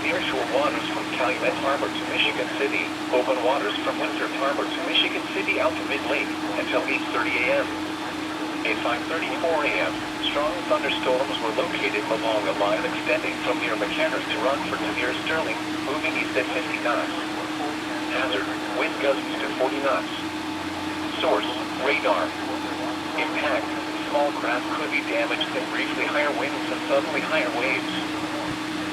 Nearshore waters from Calumet Harbor to Michigan City. Open waters from Winthrop Harbor to Michigan City out to Midland until 8:30 a.m. At 5:34 a.m., strong thunderstorms were located along a line extending from near McCarran to Rockford to near Sterling, moving east at 50 knots. Hazard, wind gusts to 40 knots. Source, radar. Impact, small craft could be damaged in briefly higher winds and suddenly higher waves.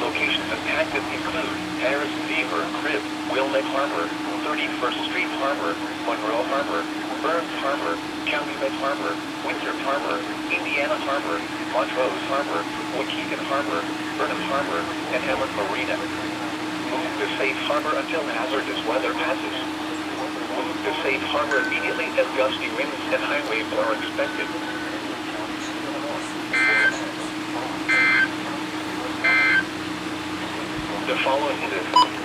Locations impacted include Harrison Beaver, Crib, Wilmette Harbor, 31st Street Harbor, Monroe Harbor, Burns Harbor, Calumet Harbor, Winthrop Harbor, Indiana Harbor, Montrose Harbor, Waukegan Harbor, Burnham Harbor, and Hammond Marina. Move to safe harbor until hazardous weather passes. Move to safe harbor immediately as gusty winds and high waves are expected. The following is